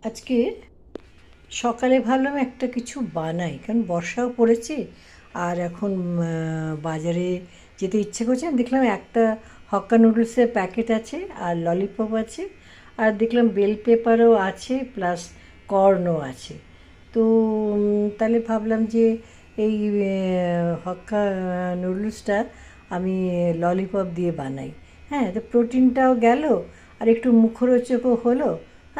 আজকে সকালে ভাবলাম একটা কিছু বানাই, কারণ বর্ষাও পড়েছে। আর এখন বাজারে যেতে ইচ্ছে করছে না। দেখলাম একটা হক্কা নুডলসের প্যাকেট আছে, আর ললিপপ আছে, আর দেখলাম বেল পেপারও আছে, প্লাস কর্নও আছে। তো তাহলে ভাবলাম যে এই হক্কা নুডলসটা আমি ললিপপ দিয়ে বানাই। হ্যাঁ, তো প্রোটিনটাও গেল, আর একটু মুখরোচকও হলো,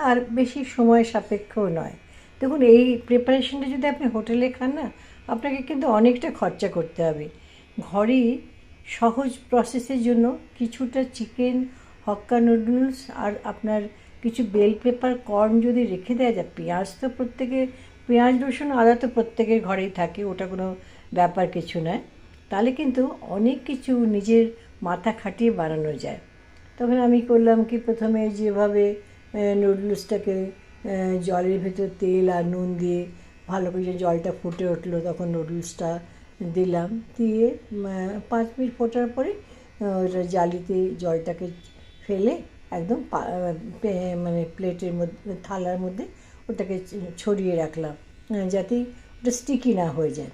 আর বেশি সময় সাপেক্ষও নয়। দেখুন, এই প্রিপারেশনটা যদি আপনি হোটেলে খান না, আপনাকে কিন্তু অনেকটা খরচা করতে হবে। ঘরেই সহজ প্রসেসের জন্য কিছুটা চিকেন, হক্কা নুডলস, আর আপনার কিছু বেল পেপার, কর্ন যদি রেখে দেওয়া যায়, পেঁয়াজ তো পেঁয়াজ রসুন আদা তো প্রত্যেকের ঘরেই থাকে, ওটা কোনো ব্যাপার কিছু নয়। তাহলে কিন্তু অনেক কিছু নিজের মাথা খাটিয়ে বানানো যায়। তখন আমি করলাম কি, প্রথমে যেভাবে নুডলসটাকে জলের ভেতর তেল আর নুন দিয়ে ভালো করে জলটা ফুটে উঠলো, তখন নুডলসটা দিলাম, দিয়ে 5 মিনিট ফোটার পরে ওটা জালিতে জলটাকে ফেলে একদম মানে প্লেটের মধ্যে, থালার মধ্যে ওটাকে ছড়িয়ে রাখলাম, যাতে ওটা স্টিকি না হয়ে যায়।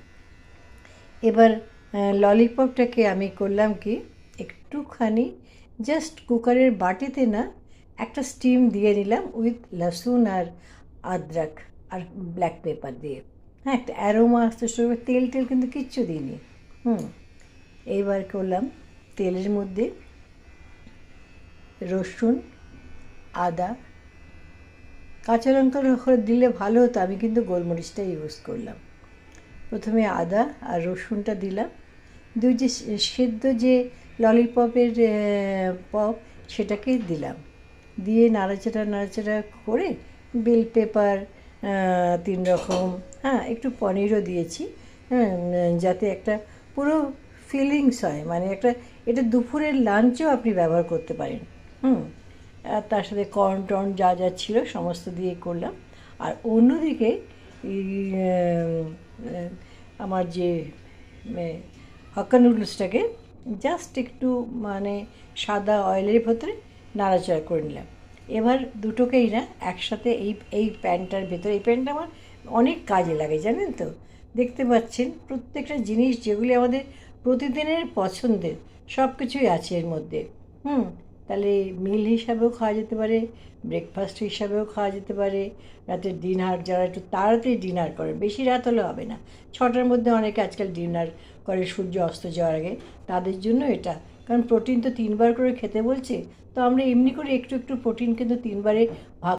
এবার ললিপপটাকে আমি করলাম কি, একটুখানি জাস্ট কুকারের বাটিতে না একটা স্টিম দিয়ে নিলাম উইথ লসুন আর আদরক আর ব্ল্যাক পেপার দিয়ে। হ্যাঁ, একটা অ্যারোমা আসতে শুরু করে, তেল টেল কিন্তু কিচ্ছু দিইনি। এইবার করলাম তেলের মধ্যে রসুন, আদা, কাঁচা লঙ্কা দিলে ভালো হতো, আমি কিন্তু গোলমরিচটা ইউজ করলাম। প্রথমে আদা আর রসুনটা দিলাম, দুই যে সেদ্ধ যে ললিপপের পপ, সেটাকে দিলাম, দিয়ে নাড়াচাড়া করে বেল পেপার 3 রকম, হ্যাঁ একটু পনিরও দিয়েছি, হ্যাঁ, যাতে একটা পুরো ফিলিংস হয়, মানে এটা দুপুরের লাঞ্চও আপনি ব্যবহার করতে পারেন। আর তার সাথে কর্ন টর্ন যা যা ছিল সমস্ত দিয়ে করলাম। আর অন্যদিকে এই আমার যে হাক্কা নুডলসটাকে জাস্ট একটু মানে সাদা অয়েলের ভেতরে নাড়াচাড়া করে নিলাম। এবার দুটোকেই না একসাথে এই প্যানটার ভেতরে, এই প্যানটা আমার অনেক কাজে লাগে জানেন তো। দেখতে পাচ্ছেন প্রত্যেকটা জিনিস যেগুলি আমাদের প্রতিদিনের পছন্দের, সব কিছুই আছে এর মধ্যে। তাহলে মিল হিসাবেও খাওয়া যেতে পারে, ব্রেকফাস্ট হিসাবেও খাওয়া যেতে পারে, রাতের ডিনার, যারা একটু তাড়াতাড়ি ডিনার করে, বেশি রাত হলে হবে না, 6টার মধ্যে অনেকে আজকাল ডিনার করে সূর্য অস্ত যাওয়ার আগে, তাদের জন্য এটা। কারণ প্রোটিন তো 3বার করে খেতে বলছে, তো আমরা এমনি করে একটু একটু প্রোটিন কিন্তু 3বারে ভাগ